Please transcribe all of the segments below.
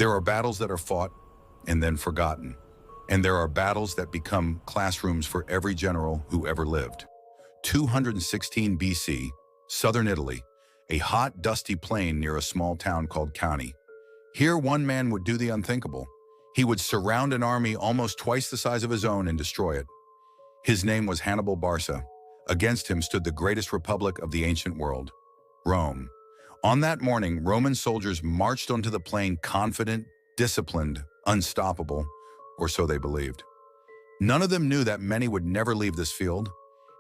There are battles that are fought and then forgotten, and there are battles that become classrooms for every general who ever lived. 216 BC, southern Italy, a hot, dusty plain near a small town called Cannae. Here, one man would do the unthinkable. He would surround an army almost twice the size of his own and destroy it. His name was Hannibal Barca. Against him stood the greatest republic of the ancient world, Rome. On that morning, Roman soldiers marched onto the plain confident, disciplined, unstoppable, or so they believed. None of them knew that many would never leave this field,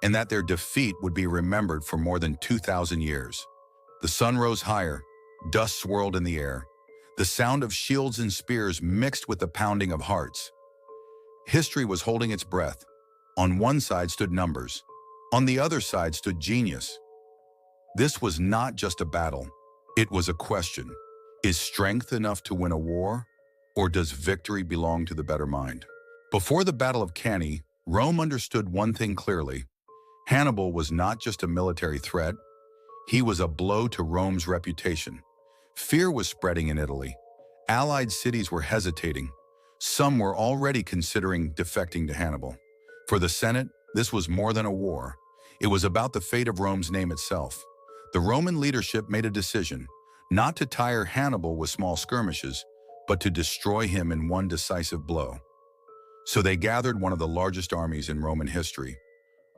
and that their defeat would be remembered for more than 2,000 years. The sun rose higher, dust swirled in the air. The sound of shields and spears mixed with the pounding of hearts. History was holding its breath. On one side stood numbers. On the other side stood genius. This was not just a battle. It was a question. Is strength enough to win a war, or does victory belong to the better mind? Before the Battle of Cannae, Rome understood one thing clearly. Hannibal was not just a military threat. He was a blow to Rome's reputation. Fear was spreading in Italy. Allied cities were hesitating. Some were already considering defecting to Hannibal. For the Senate, this was more than a war. It was about the fate of Rome's name itself. The Roman leadership made a decision, not to tire Hannibal with small skirmishes, but to destroy him in one decisive blow. So they gathered one of the largest armies in Roman history,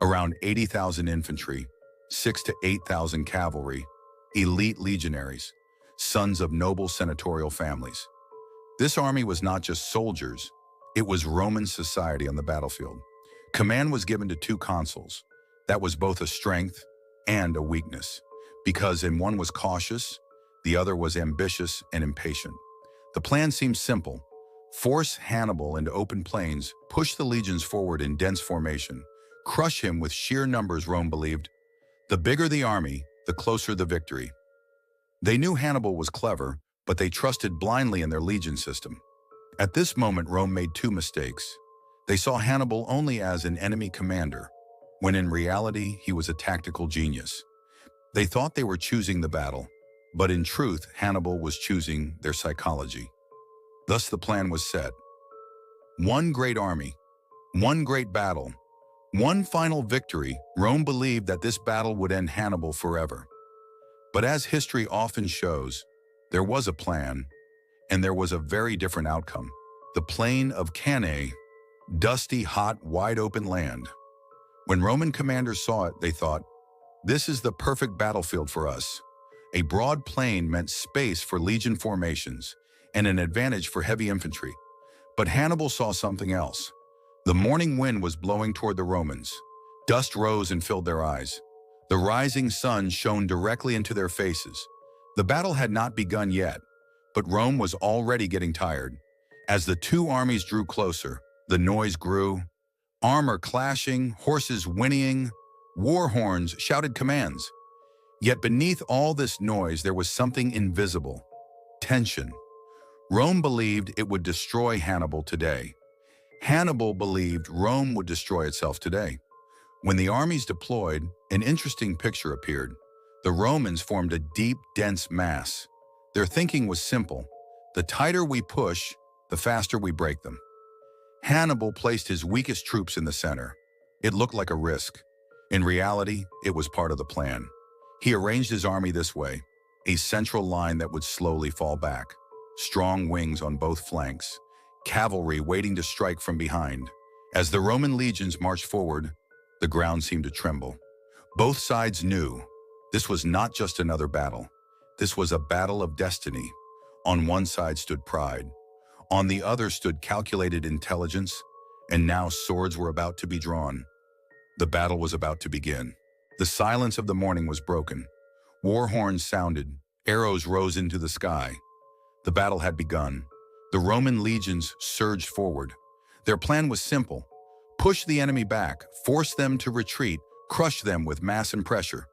around 80,000 infantry, 6,000 to 8,000 cavalry, elite legionaries, sons of noble senatorial families. This army was not just soldiers, it was Roman society on the battlefield. Command was given to two consuls. That was both a strength and a weakness, because in one was cautious, the other was ambitious and impatient. The plan seemed simple. Force Hannibal into open plains, push the legions forward in dense formation, crush him with sheer numbers, Rome believed. The bigger the army, the closer the victory. They knew Hannibal was clever, but they trusted blindly in their legion system. At this moment, Rome made two mistakes. They saw Hannibal only as an enemy commander, when in reality, he was a tactical genius. They thought they were choosing the battle, but in truth, Hannibal was choosing their psychology. Thus the plan was set. One great army, one great battle, one final victory. Rome believed that this battle would end Hannibal forever. But as history often shows, there was a plan, and there was a very different outcome. The plain of Cannae, dusty, hot, wide-open land. When Roman commanders saw it, they thought, this is the perfect battlefield for us. A broad plain meant space for legion formations and an advantage for heavy infantry. But Hannibal saw something else. The morning wind was blowing toward the Romans. Dust rose and filled their eyes. The rising sun shone directly into their faces. The battle had not begun yet, but Rome was already getting tired. As the two armies drew closer, the noise grew. Armor clashing, horses whinnying, war horns shouted commands. Yet beneath all this noise, there was something invisible: tension. Rome believed it would destroy Hannibal today. Hannibal believed Rome would destroy itself today. When the armies deployed, an interesting picture appeared. The Romans formed a deep, dense mass. Their thinking was simple. The tighter we push, the faster we break them. Hannibal placed his weakest troops in the center. It looked like a risk. In reality, it was part of the plan. He arranged his army this way: a central line that would slowly fall back, strong wings on both flanks, cavalry waiting to strike from behind. As the Roman legions marched forward, the ground seemed to tremble. Both sides knew this was not just another battle. This was a battle of destiny. On one side stood pride. On the other stood calculated intelligence, and now swords were about to be drawn. The battle was about to begin. The silence of the morning was broken. War horns sounded, arrows rose into the sky. The battle had begun. The Roman legions surged forward. Their plan was simple: push the enemy back, force them to retreat, crush them with mass and pressure.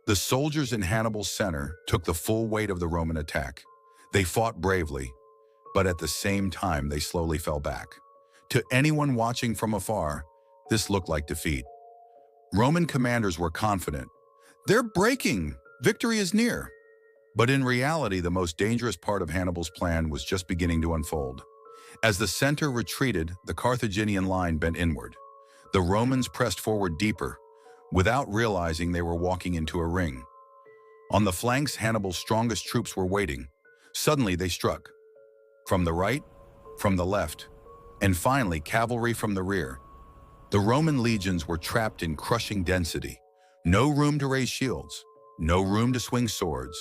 The soldiers in Hannibal's center took the full weight of the Roman attack. They fought bravely, but at the same time they slowly fell back. To anyone watching from afar, this looked like defeat. Roman commanders were confident. They're breaking. Victory is near. But in reality, the most dangerous part of Hannibal's plan was just beginning to unfold. As the center retreated, the Carthaginian line bent inward. The Romans pressed forward deeper, without realizing they were walking into a ring. On the flanks, Hannibal's strongest troops were waiting. Suddenly, they struck. From the right, from the left, and finally, cavalry from the rear. The Roman legions were trapped in crushing density. No room to raise shields, no room to swing swords.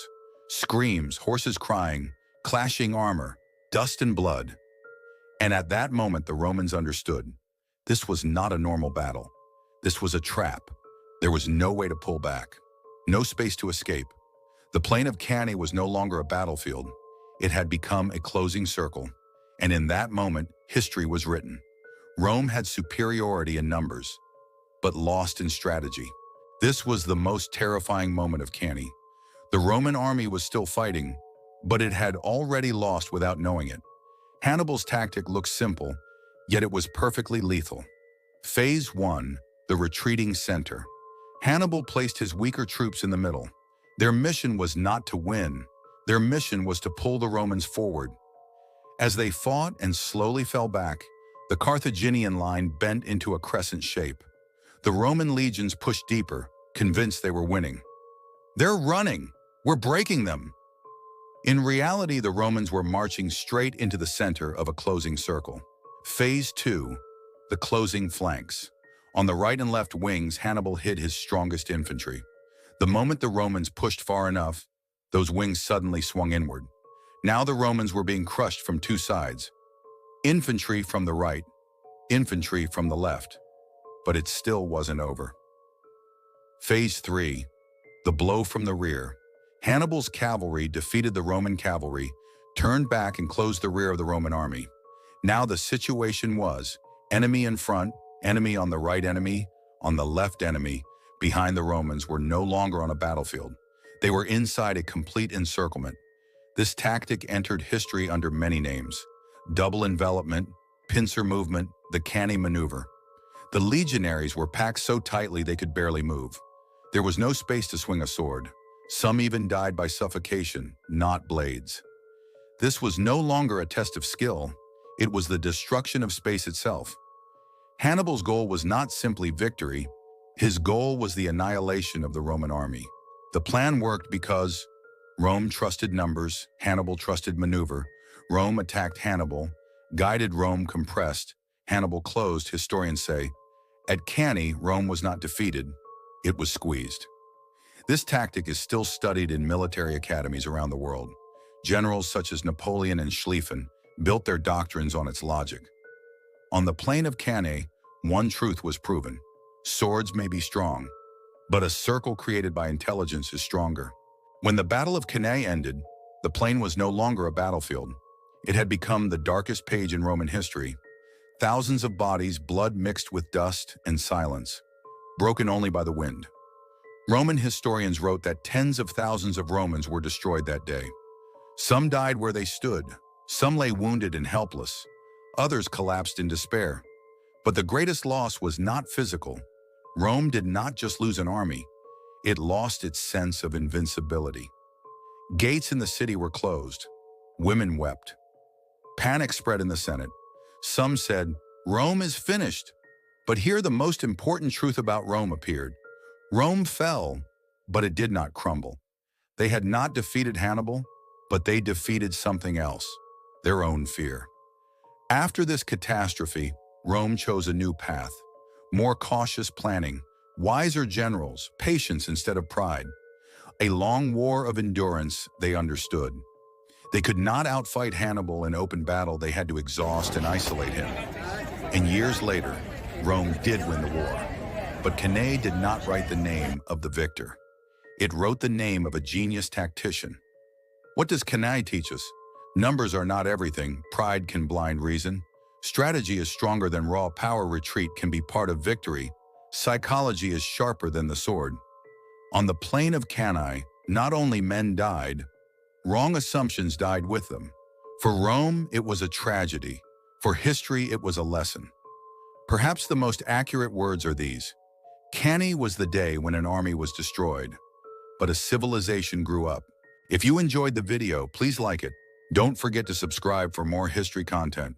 Screams, horses crying, clashing armor, dust and blood. And at that moment, the Romans understood. This was not a normal battle. This was a trap. There was no way to pull back, no space to escape. The plain of Cannae was no longer a battlefield. It had become a closing circle. And in that moment, history was written. Rome had superiority in numbers, but lost in strategy. This was the most terrifying moment of Cannae. The Roman army was still fighting, but it had already lost without knowing it. Hannibal's tactic looked simple, yet it was perfectly lethal. Phase 1, the retreating center. Hannibal placed his weaker troops in the middle. Their mission was not to win. Their mission was to pull the Romans forward. As they fought and slowly fell back, the Carthaginian line bent into a crescent shape. The Roman legions pushed deeper, convinced they were winning. "They're running! We're breaking them!" In reality, the Romans were marching straight into the center of a closing circle. Phase 2, the closing flanks. On the right and left wings, Hannibal hid his strongest infantry. The moment the Romans pushed far enough, those wings suddenly swung inward. Now the Romans were being crushed from two sides. Infantry from the right, infantry from the left. But it still wasn't over. Phase 3, the blow from the rear. Hannibal's cavalry defeated the Roman cavalry, turned back and closed the rear of the Roman army. Now the situation was enemy in front, enemy on the right, enemy on the left, enemy behind. The Romans were no longer on a battlefield. They were inside a complete encirclement. This tactic entered history under many names: double envelopment, pincer movement, the Cannae maneuver. The legionaries were packed so tightly they could barely move. There was no space to swing a sword. Some even died by suffocation, not blades. This was no longer a test of skill. It was the destruction of space itself. Hannibal's goal was not simply victory. His goal was the annihilation of the Roman army. The plan worked because Rome trusted numbers, Hannibal trusted maneuver. Rome attacked Hannibal, guided Rome compressed, Hannibal closed. Historians say, at Cannae, Rome was not defeated, it was squeezed. This tactic is still studied in military academies around the world. Generals such as Napoleon and Schlieffen built their doctrines on its logic. On the plain of Cannae, one truth was proven. Swords may be strong, but a circle created by intelligence is stronger. When the Battle of Cannae ended, the plain was no longer a battlefield. It had become the darkest page in Roman history. Thousands of bodies, blood mixed with dust and silence, broken only by the wind. Roman historians wrote that tens of thousands of Romans were destroyed that day. Some died where they stood, some lay wounded and helpless, others collapsed in despair. But the greatest loss was not physical. Rome did not just lose an army, it lost its sense of invincibility. Gates in the city were closed. Women wept. Panic spread in the Senate. Some said, Rome is finished. But here the most important truth about Rome appeared. Rome fell, but it did not crumble. They had not defeated Hannibal, but they defeated something else, their own fear. After this catastrophe, Rome chose a new path, more cautious planning, wiser generals, patience instead of pride. A long war of endurance, they understood. They could not outfight Hannibal in open battle. They had to exhaust and isolate him. And years later, Rome did win the war. But Cannae did not write the name of the victor. It wrote the name of a genius tactician. What does Cannae teach us? Numbers are not everything. Pride can blind reason. Strategy is stronger than raw power. Retreat can be part of victory. Psychology is sharper than the sword. On the plain of Cannae, not only men died, wrong assumptions died with them. For Rome, it was a tragedy. For history, it was a lesson. Perhaps the most accurate words are these. Cannae was the day when an army was destroyed, but a civilization grew up. If you enjoyed the video, please like it. Don't forget to subscribe for more history content.